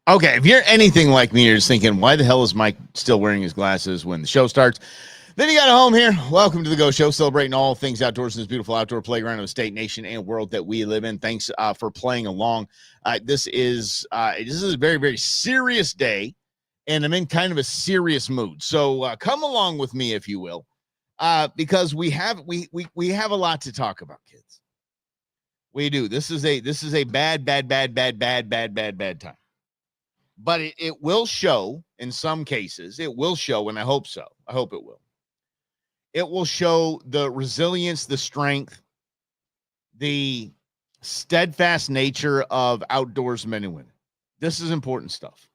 Okay, if you're anything like me, you're just thinking, why the hell is Mike still wearing his glasses when the show starts? Then you got a home here. Welcome to the Go Show, celebrating all things outdoors in this beautiful outdoor playground of the state, nation, and world that we live in. Thanks for playing along. This is a very, very serious day, and I'm in kind of a serious mood. So come along with me, if you will, because we have a lot to talk about, kids. We do. This is a bad time. But it will show in some cases. It will show, and I hope so. I hope it will. It will show the resilience, the strength, the steadfast nature of outdoorsmen and women. This is important stuff.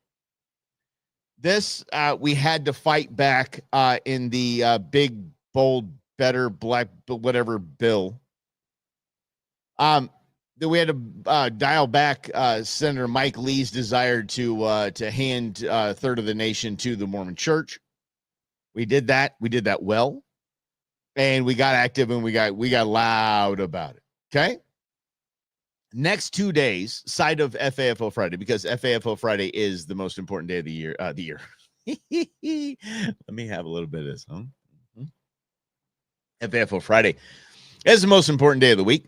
This, we had to fight back in the big, bold, better, black, whatever bill. That we had to dial back Senator Mike Lee's desire to hand a third of the nation to the Mormon Church. We did that. We did that well, and we got active and we got loud about it. Okay. Next 2 days, side of FAFO Friday, because FAFO Friday is the most important day of the year. Let me have a little bit of this, huh? FAFO Friday is the most important day of the week.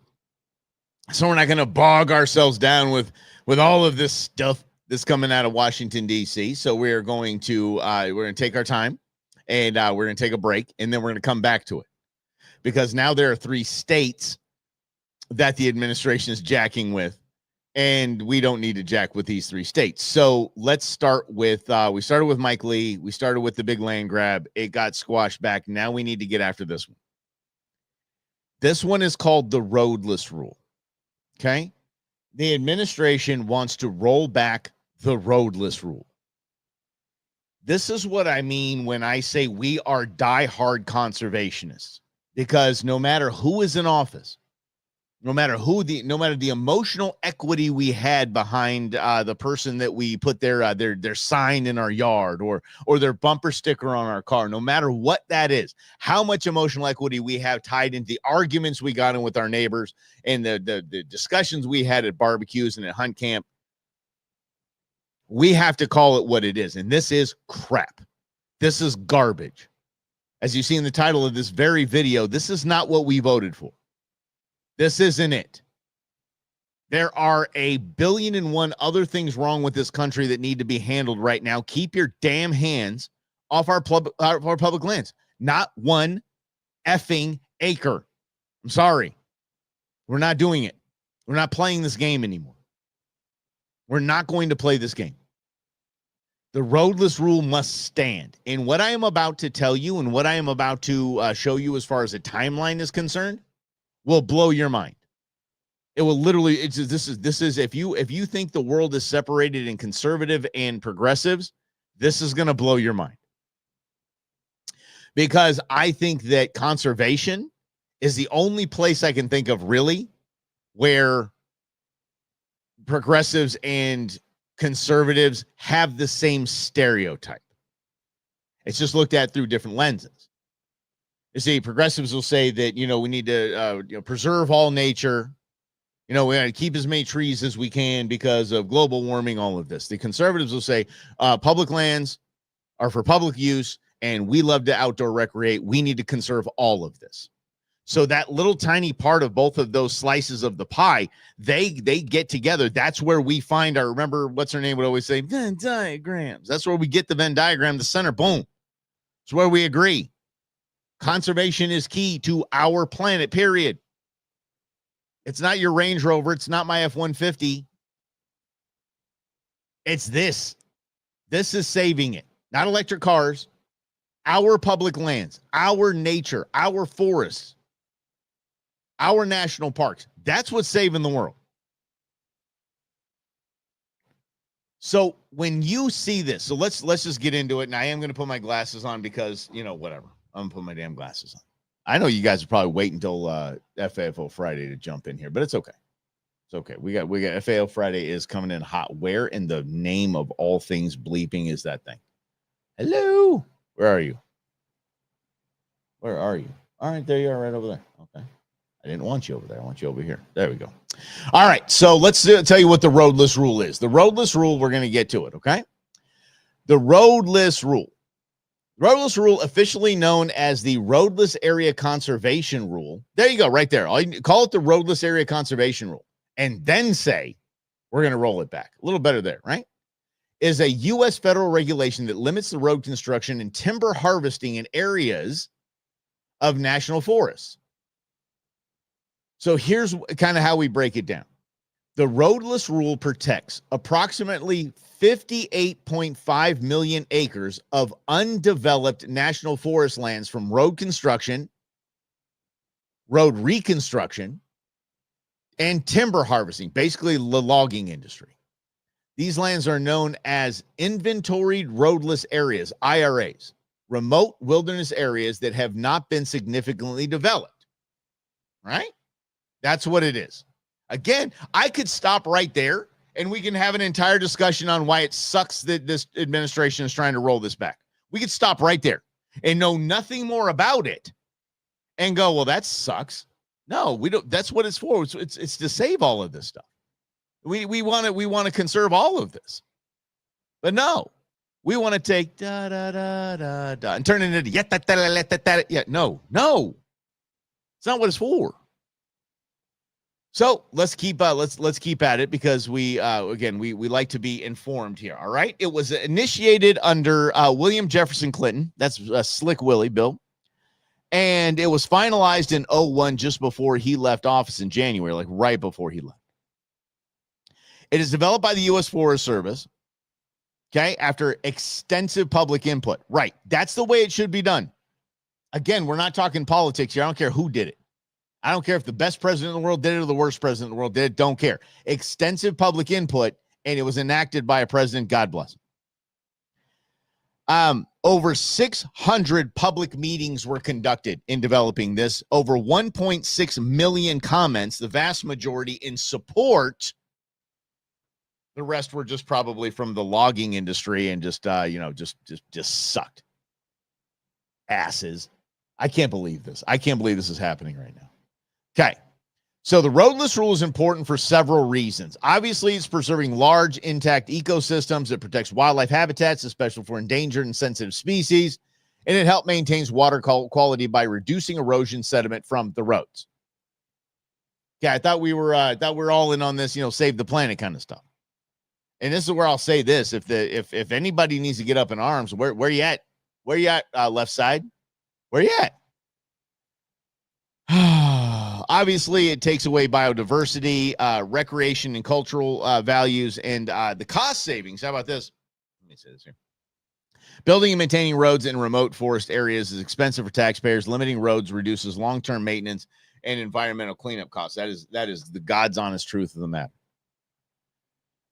So we're not going to bog ourselves down with all of this stuff that's coming out of Washington, D.C. So we're going to take our time, and we're going to take a break, and then we're going to come back to it. Because now there are 3 states that the administration is jacking with, and we don't need to jack with these 3 states. So let's start with, we started with Mike Lee. We started with the big land grab. It got squashed back. Now we need to get after this one. This one is called the roadless rule. Okay, the administration wants to roll back the roadless rule. This is what I mean when I say we are diehard conservationists, because no matter who is in office, no matter the emotional equity we had behind the person that we put their sign in our yard or their bumper sticker on our car, no matter what that is, how much emotional equity we have tied into the arguments we got in with our neighbors and the discussions we had at barbecues and at hunt camp, we have to call it what it is. And this is crap. This is garbage. As you see in the title of this very video, this is not what we voted for. This isn't it. There are 1,000,000,001 other things wrong with this country that need to be handled right now. Keep your damn hands off our public lands. Not one effing acre. I'm sorry. We're not doing it. We're not playing this game anymore. We're not going to play this game. The roadless rule must stand. And what I am about to tell you and what I am about to show you as far as a timeline is concerned will blow your mind. It will literally, this is if you think the world is separated in conservative and progressives, this is going to blow your mind. Because I think that conservation is the only place I can think of really where progressives and conservatives have the same stereotype. It's just looked at through different lenses. You see, progressives will say that, we need to preserve all nature. We got to keep as many trees as we can because of global warming, all of this. The conservatives will say public lands are for public use, and we love to outdoor recreate. We need to conserve all of this. So that little tiny part of both of those slices of the pie, they get together. That's where we find our, remember, what's her name would always say, Venn diagrams. That's where we get the Venn diagram, the center, boom. It's where we agree. Conservation is key to our planet, period. It's not your Range Rover. It's not my F-150. It's this. This is saving it. Not electric cars. Our public lands, our nature, our forests, our national parks. That's what's saving the world. So when you see this, so let's just get into it. And I am going to put my glasses on because, whatever. I'm going to put my damn glasses on. I know you guys will probably wait until FAFO Friday to jump in here, but it's okay. It's okay. We got FAFO Friday is coming in hot. Where in the name of all things bleeping is that thing? Hello? Where are you? Where are you? All right, there you are right over there. Okay. I didn't want you over there. I want you over here. There we go. All right, so let's tell you what the roadless rule is. The roadless rule, we're going to get to it, okay? The roadless rule. Roadless rule, officially known as the Roadless Area Conservation Rule. There you go, right there. Call it the Roadless Area Conservation Rule, and then say, we're going to roll it back. A little better there, right? Is a U.S. federal regulation that limits the road construction and timber harvesting in areas of national forests. So here's kind of how we break it down. The roadless rule protects approximately 58.5 million acres of undeveloped national forest lands from road construction, road reconstruction, and timber harvesting, basically the logging industry. These lands are known as inventoried roadless areas, IRAs, remote wilderness areas that have not been significantly developed, right? That's what it is. Again, I could stop right there and we can have an entire discussion on why it sucks that this administration is trying to roll this back. We could stop right there and know nothing more about it and go, well, that sucks. No, we don't. That's what it's for. It's to save all of this stuff. We want to conserve all of this. But no, we want to take da da da da da and turn it into no. It's not what it's for. So let's keep at it because we like to be informed here. All right. It was initiated under William Jefferson Clinton. That's Slick Willie, Bill. And it was finalized in 2001, just before he left office in January, like right before he left. It is developed by the U.S. Forest Service. Okay. After extensive public input. Right. That's the way it should be done. Again, we're not talking politics here. I don't care who did it. I don't care if the best president in the world did it or the worst president in the world did it. Don't care. Extensive public input, and it was enacted by a president. God bless him. Over 600 public meetings were conducted in developing this. Over 1.6 million comments, the vast majority in support. The rest were just probably from the logging industry and just sucked. Asses. I can't believe this. I can't believe this is happening right now. Okay, so the roadless rule is important for several reasons. Obviously, it's preserving large, intact ecosystems. It protects wildlife habitats, especially for endangered and sensitive species, and it helps maintain water quality by reducing erosion sediment from the roads. Okay, I thought we were all in on this, save the planet kind of stuff. And this is where I'll say this: if anybody needs to get up in arms, where you at? Where you at? Left side? Where you at? Obviously, it takes away biodiversity, recreation and cultural values, and the cost savings. How about this? Let me say this here. Building and maintaining roads in remote forest areas is expensive for taxpayers. Limiting roads reduces long-term maintenance and environmental cleanup costs. That is the God's honest truth of the matter.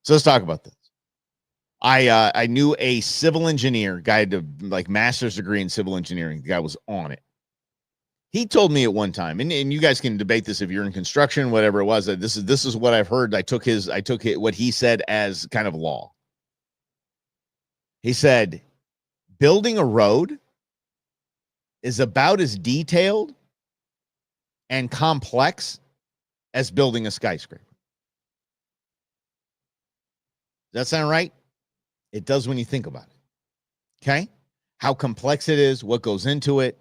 So let's talk about this. I knew a civil engineer, guy had a master's degree in civil engineering. The guy was on it. He told me at one time, and you guys can debate this if you're in construction, whatever it was. This is what I've heard. I took what he said as kind of law. He said, building a road is about as detailed and complex as building a skyscraper. Does that sound right? It does when you think about it. Okay? How complex it is, what goes into it,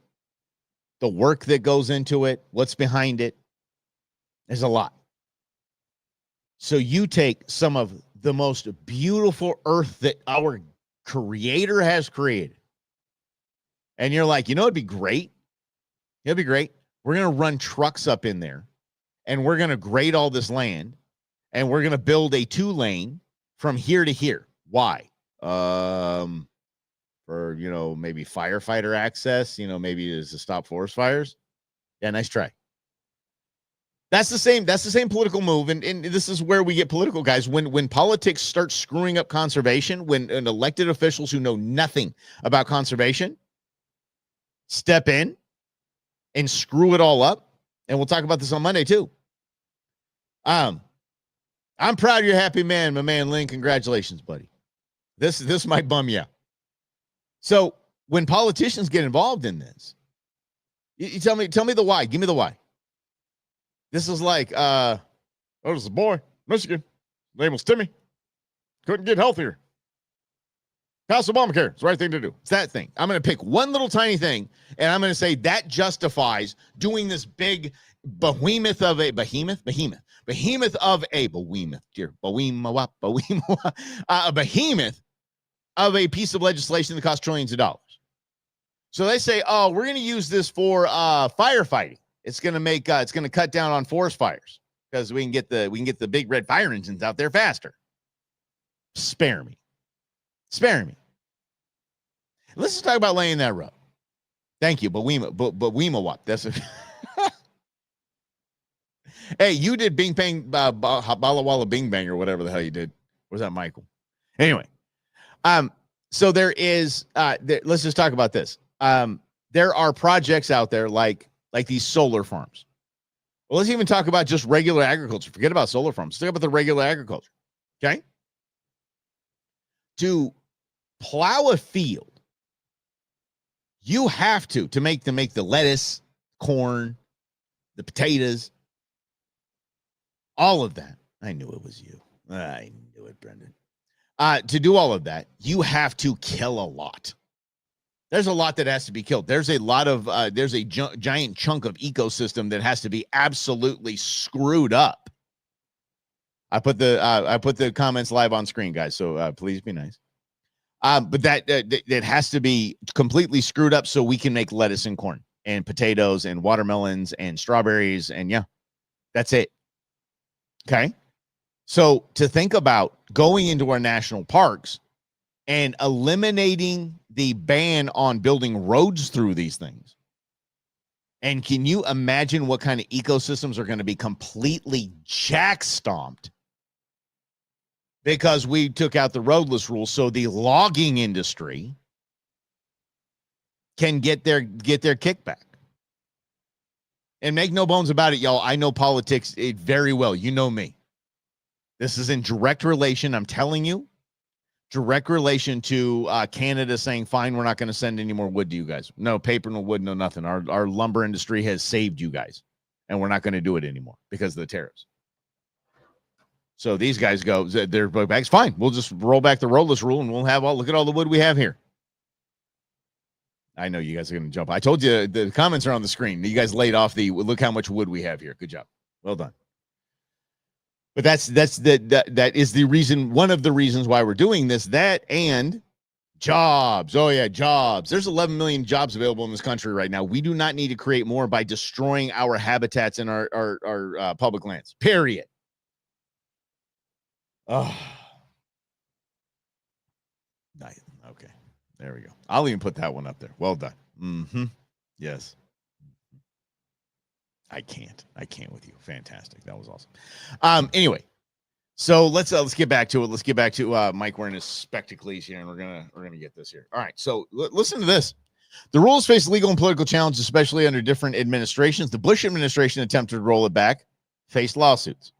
the work that goes into it, what's behind it. There's a lot. So you take some of the most beautiful earth that our Creator has created, and you're like, it'd be great. It'd be great. We're going to run trucks up in there, and we're going to grade all this land, and we're going to build a 2-lane from here to here. Why? For, maybe firefighter access, maybe is to stop forest fires. Yeah, nice try. That's the same political move. And this is where we get political, guys. When politics start screwing up conservation, when elected officials who know nothing about conservation step in and screw it all up, and we'll talk about this on Monday too. I'm proud you're a happy man, my man Lynn. Congratulations, buddy. This might bum you out. So when politicians get involved in this, you tell me the why. Give me the why. This is like, Oh, there's a boy, Michigan. Name was Timmy. Couldn't get healthier. Pass Obamacare. It's the right thing to do. It's that thing. I'm going to pick one little tiny thing, and I'm going to say that justifies doing this big behemoth of a behemoth of a piece of legislation that costs trillions of dollars. So they say, oh, we're going to use this for firefighting. It's going to cut down on forest fires because we can get the big red fire engines out there faster. Spare me. Let's just talk about laying that road. Thank you, Wap. That's a Hey, you did Bing Bang Bala Walla Bing Bang or whatever the hell you did. Or was that Michael? Anyway, so there is let's just talk about this. There are projects out there like these solar farms. Well, let's even talk about just regular agriculture. Forget about solar farms. Let's talk about the regular agriculture. Okay? To plow a field, you have to make the lettuce, corn, the potatoes, all of that. I knew it was you. I knew it, Brendan. To do all of that, you have to kill a lot. There's a lot that has to be killed. There's a lot of there's a giant chunk of ecosystem that has to be absolutely screwed up. I put the comments live on screen, guys. So please be nice. But that has to be completely screwed up so we can make lettuce and corn and potatoes and watermelons and strawberries. And yeah, that's it. Okay. So to think about going into our national parks and eliminating the ban on building roads through these things. And can you imagine what kind of ecosystems are going to be completely jack-stomped because we took out the roadless rule, so the logging industry can get their kickback. And make no bones about it, y'all. I know politics very well. You know me. This is in direct relation, I'm telling you, direct relation to Canada saying, fine, we're not going to send any more wood to you guys. No paper, no wood, no nothing. Our lumber industry has saved you guys, and we're not going to do it anymore because of the tariffs. So these guys go, they're back. Fine, we'll just roll back the roadless rule, and we'll have look at all the wood we have here. I know you guys are going to jump. I told you the comments are on the screen. You guys laid off look how much wood we have here. Good job. Well done. But that is the reason, one of the reasons why we're doing this, that and jobs. Oh yeah, jobs. There's 11 million jobs available in this country right now. We do not need to create more by destroying our habitats and our public lands, period. Oh, nice. Okay. There we go. I'll even put that one up there. Well done. Mm-hmm. Yes. I can't with you. Fantastic. That was awesome. Anyway, so let's get back to it. Let's get back to Mike wearing his spectacles here, and we're gonna get this here. All right. So listen to this. The rules face legal and political challenges, especially under different administrations. The Bush administration attempted to roll it back, faced lawsuits.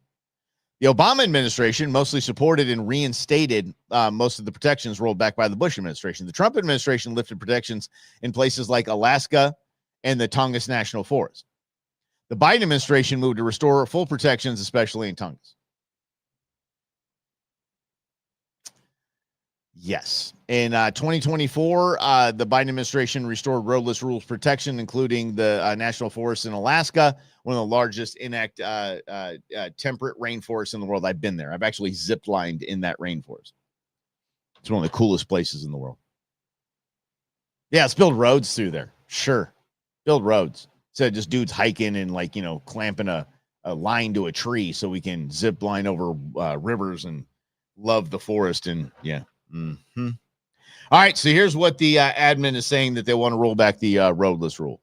The Obama administration mostly supported and reinstated most of the protections rolled back by the Bush administration. The Trump administration lifted protections in places like Alaska and the Tongass National Forest. The Biden administration moved to restore full protections, especially in Tongass. Yes. In 2024, the Biden administration restored roadless rules protection, including the national forests in Alaska, one of the largest temperate rainforests in the world. I've been there. I've actually zip-lined in that rainforest. It's one of the coolest places in the world. Yeah, let's build roads through there. Sure. Build roads. Instead of just dudes hiking and clamping a line to a tree so we can zip line over rivers and love the forest. And yeah. Mm-hmm. All right. So here's what the admin is saying that they want to roll back the roadless rule.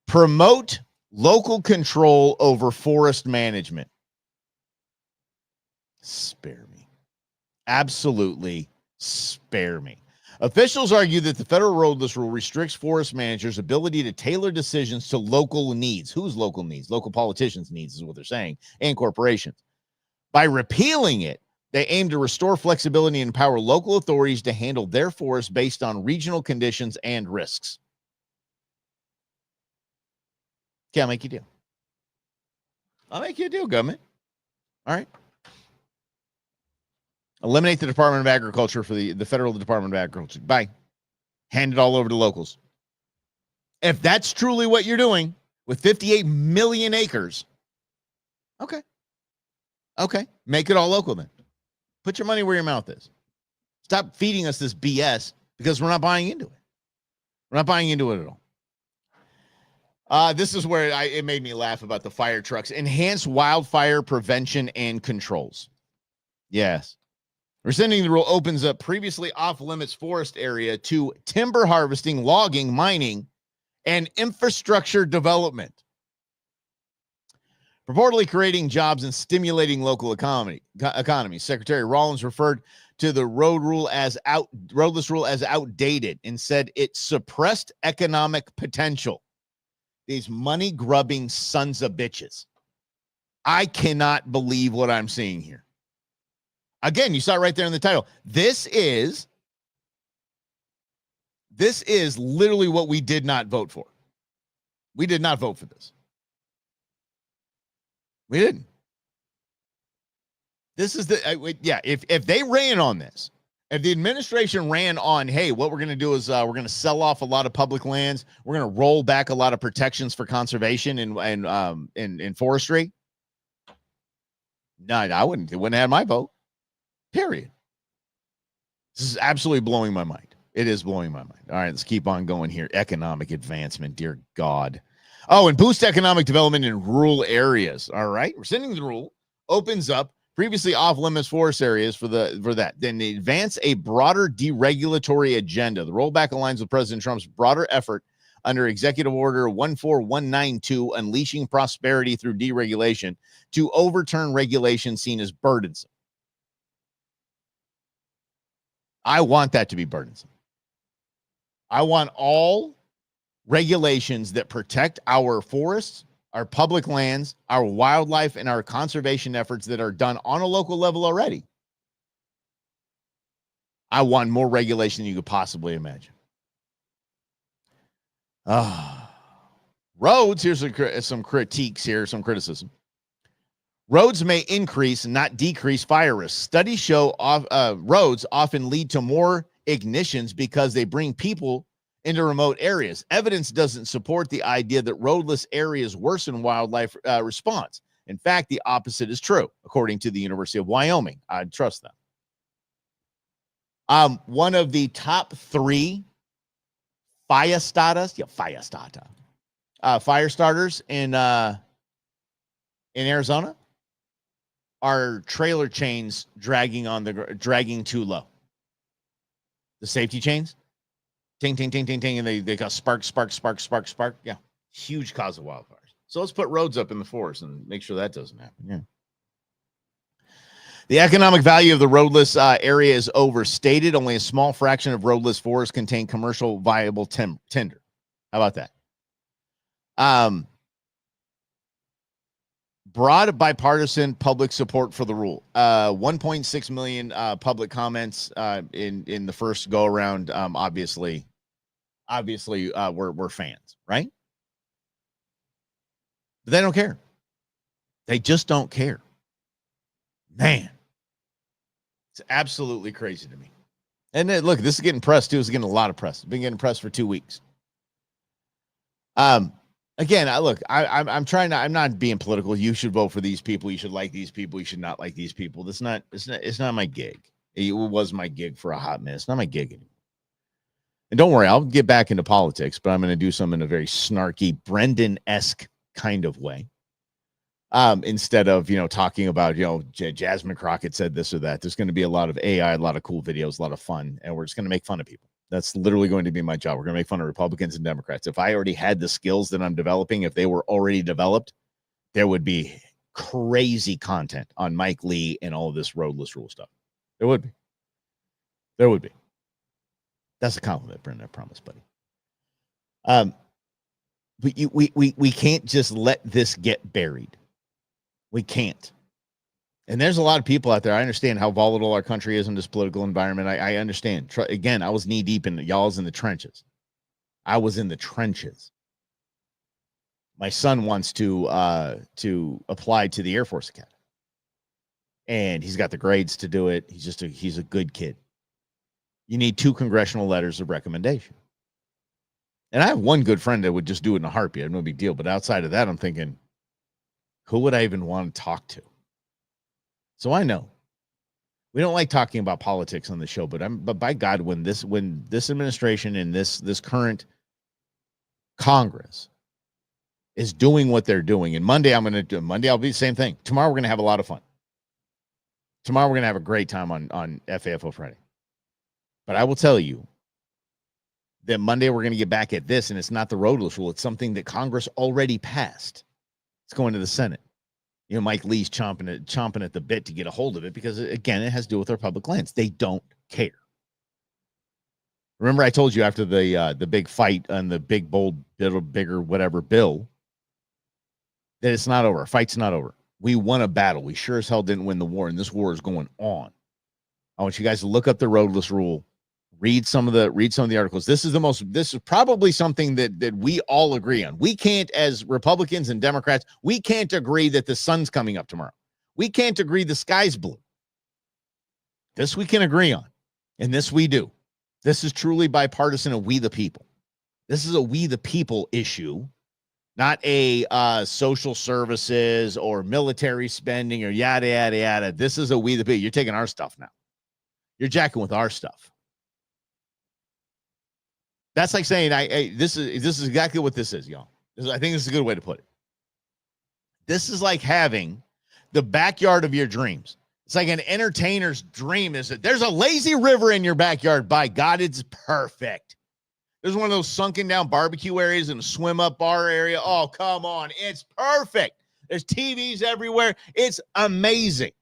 Promote local control over forest management. Spare me. Absolutely spare me. Officials argue that the federal roadless rule restricts forest managers' ability to tailor decisions to local needs. Whose local needs? Local politicians' needs is what they're saying, and corporations. By repealing it, they aim to restore flexibility and empower local authorities to handle their forests based on regional conditions and risks. Okay, I'll make you a deal. I'll make you a deal, government. All right. Eliminate the Department of Agriculture for the Federal Department of Agriculture. Bye. Hand it all over to locals. If that's truly what you're doing with 58 million acres, okay. Okay. Make it all local then. Put your money where your mouth is. Stop feeding us this BS because we're not buying into it. We're not buying into it at all. This is where it made me laugh about the fire trucks. Enhanced wildfire prevention and controls. Yes. Rescinding the rule opens up previously off-limits forest area to timber harvesting, logging, mining, and infrastructure development. Purportedly creating jobs and stimulating local economy. Secretary Rollins referred to the roadless rule as outdated and said it suppressed economic potential. These money-grubbing sons of bitches. I cannot believe what I'm seeing here. Again, you saw it right there in the title. This is literally what we did not vote for. We did not vote for this. We didn't. This is if they ran on this, if the administration ran on, hey, what we're going to do is we're going to sell off a lot of public lands. We're going to roll back a lot of protections for conservation and forestry. No, I wouldn't. It wouldn't have my vote. Period. This is absolutely blowing my mind. It is blowing my mind. All right, let's keep on going here. Economic advancement, dear God. Oh, and boost economic development in rural areas. All right, rescinding the rule opens up previously off-limits forest areas for that. Then they advance a broader deregulatory agenda. The rollback aligns with President Trump's broader effort under Executive Order 14192, Unleashing Prosperity Through Deregulation, to overturn regulation seen as burdensome. I want that to be burdensome. I want all regulations that protect our forests, our public lands, our wildlife, and our conservation efforts that are done on a local level already. I want more regulation than you could possibly imagine. Roads, here's some critiques here, some criticism. Roads may increase, not decrease fire risk. Studies show roads often lead to more ignitions because they bring people into remote areas. Evidence doesn't support the idea that roadless areas worsen wildlife response. In fact, the opposite is true, according to the University of Wyoming. I'd trust them. One of the top 3 fire starters in Arizona are trailer chains dragging too low. The safety chains, ting, ting, ting, ting, ting, and they got spark. Yeah, huge cause of wildfires. So let's put roads up in the forest and make sure that doesn't happen. Yeah. The economic value of the roadless area is overstated. Only a small fraction of roadless forests contain commercial viable timber. How about that? Broad bipartisan public support for the rule. 1.6 million public comments in the first go around. Obviously, we're fans, right? But they don't care. They just don't care. Man, it's absolutely crazy to me. And then, look, this is getting pressed too. It's getting a lot of press. It's been getting pressed for 2 weeks. Again, I'm trying to. I'm not being political. You should vote for these people. You should like these people. You should not like these people. It's not my gig. It was my gig for a hot minute. It's not my gig anymore. And don't worry, I'll get back into politics, but I'm going to do some in a very snarky, Brendan-esque kind of way. Instead of talking about Jasmine Crockett said this or that. There's going to be a lot of AI, a lot of cool videos, a lot of fun, and we're just going to make fun of people. That's literally going to be my job. We're going to make fun of Republicans and Democrats. If I already had the skills that I'm developing, if they were already developed, there would be crazy content on Mike Lee and all of this roadless rule stuff. There would be. There would be. That's a compliment, Brendan, I promise, buddy. But we can't just let this get buried. We can't. And there's a lot of people out there. I understand how volatile our country is in this political environment. I understand. Again, I was knee deep in y'all's in the trenches. I was in the trenches. My son wants to apply to the Air Force Academy. and he's got the grades to do it. He's a good kid. You need 2 congressional letters of recommendation. And I have one good friend that would just do it in a heartbeat. No big deal. But outside of that, I'm thinking, who would I even want to talk to? So I know we don't like talking about politics on the show, but by God, when this administration and this current Congress is doing what they're doing, and Monday I'll be the same thing. Tomorrow we're going to have a lot of fun. Tomorrow we're going to have a great time on FAFO Friday. But I will tell you that Monday we're going to get back at this, and it's not the roadless rule. It's something that Congress already passed. It's going to the Senate. Mike Lee's chomping at the bit to get a hold of it because, again, it has to do with our public lands. They don't care. Remember I told you after the big fight on the big, bold, bigger, whatever bill that it's not over. Fight's not over. We won a battle. We sure as hell didn't win the war, and this war is going on. I want you guys to look up the roadless rule. Read some of the articles. This is probably something that we all agree on. We can't, as Republicans and Democrats, we can't agree that the sun's coming up tomorrow. We can't agree the sky's blue. This we can agree on, and this we do. This is truly bipartisan and we the people. This is a we the people issue, not a social services or military spending or yada, yada, yada. This is a we the people. You're taking our stuff now. You're jacking with our stuff. That's like saying, this is exactly what this is, y'all. I think this is a good way to put it. This is like having the backyard of your dreams. It's like an entertainer's dream is that there's a lazy river in your backyard. By God, it's perfect. There's one of those sunken down barbecue areas and a swim up bar area. Oh, come on. It's perfect. There's TVs everywhere. It's amazing.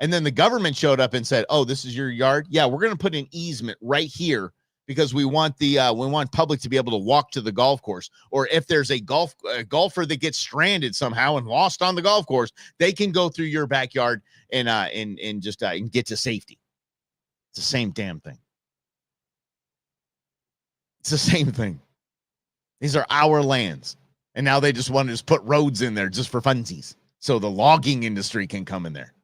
And then the government showed up and said, oh, this is your yard? Yeah, we're going to put an easement right here because we want public to be able to walk to the golf course. Or if there's a golfer that gets stranded somehow and lost on the golf course, they can go through your backyard and get to safety. It's the same damn thing. It's the same thing. These are our lands. And now they just want to put roads in there just for funsies. So the logging industry can come in there.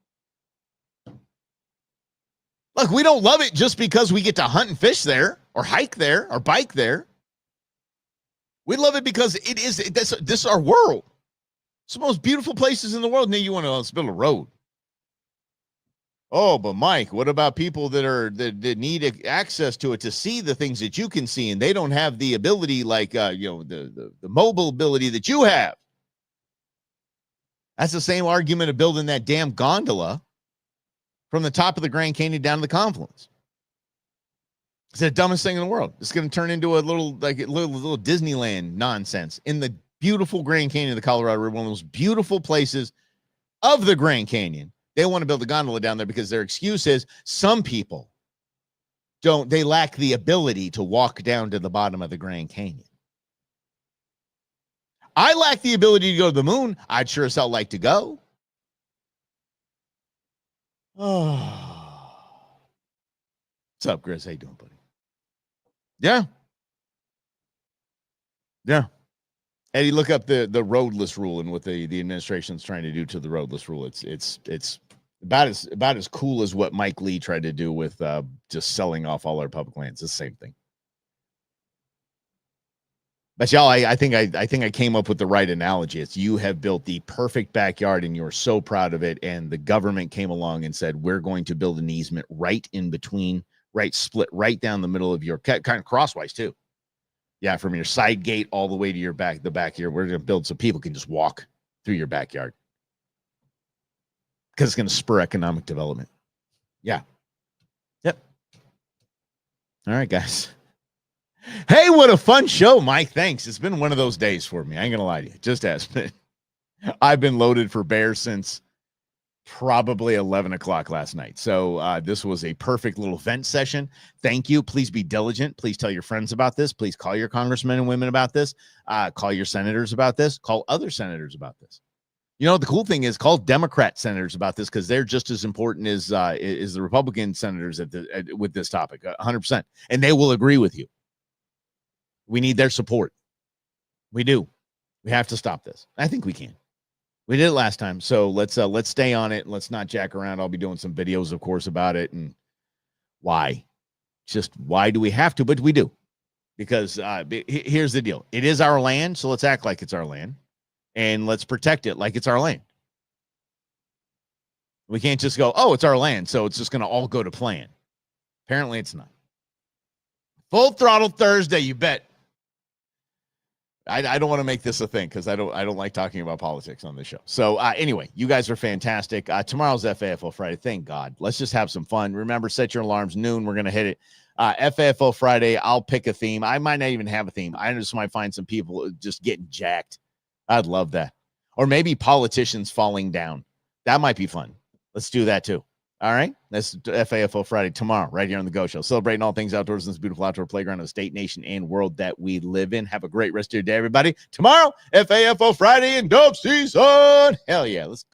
Look, we don't love it just because we get to hunt and fish there or hike there or bike there. We love it because this is our world. It's the most beautiful places in the world. Now you want to build a road. Oh, but Mike, what about people that need access to it to see the things that you can see, and they don't have the ability like the mobile ability that you have? That's the same argument of building that damn gondola from the top of the Grand Canyon down to the confluence. It's the dumbest thing in the world. It's going to turn into a little Disneyland nonsense in the beautiful Grand Canyon of the Colorado River, one of the most beautiful places of the Grand Canyon. They want to build a gondola down there because their excuse is some people they lack the ability to walk down to the bottom of the Grand Canyon. I lack the ability to go to the moon. I'd sure as hell like to go. Oh. What's up, Chris? How you doing, buddy? Yeah. Eddie, look up the roadless rule and what the administration's trying to do to the roadless rule. It's about as cool as what Mike Lee tried to do with just selling off all our public lands. It's the same thing. But y'all, I think I came up with the right analogy. It's you have built the perfect backyard and you're so proud of it. And the government came along and said, we're going to build an easement right in between, split right down the middle of your kind of crosswise too. Yeah, from your side gate all the way to the back here. We're going to build so people can just walk through your backyard because it's going to spur economic development. Yeah. Yep. All right, guys. Hey, what a fun show, Mike. Thanks. It's been one of those days for me. I ain't going to lie to you. It just has been. I've been loaded for bear since probably 11 o'clock last night. So this was a perfect little vent session. Thank you. Please be diligent. Please tell your friends about this. Please call your congressmen and women about this. Call your senators about this. Call other senators about this. You know, the cool thing is call Democrat senators about this because they're just as important as the Republican senators with this topic, 100%. And they will agree with you. We need their support. We do. We have to stop this. I think we can. We did it last time, so let's stay on it. Let's not jack around. I'll be doing some videos, of course, about it and why. Just why do we have to? But we do, because here's the deal: it is our land, so let's act like it's our land, and let's protect it like it's our land. We can't just go, oh, it's our land, so it's just going to all go to plan. Apparently, it's not. Full throttle Thursday, you bet. I don't want to make this a thing because I don't like talking about politics on this show. So anyway, you guys are fantastic. Tomorrow's FAFO Friday. Thank God. Let's just have some fun. Remember, set your alarms. Noon, we're going to hit it. FAFO Friday, I'll pick a theme. I might not even have a theme. I just might find some people just getting jacked. I'd love that. Or maybe politicians falling down. That might be fun. Let's do that too. All right, that's FAFO Friday tomorrow, right here on the Go Show. Celebrating all things outdoors in this beautiful outdoor playground of the state, nation, and world that we live in. Have a great rest of your day, everybody. Tomorrow, FAFO Friday in dove season. Hell yeah, let's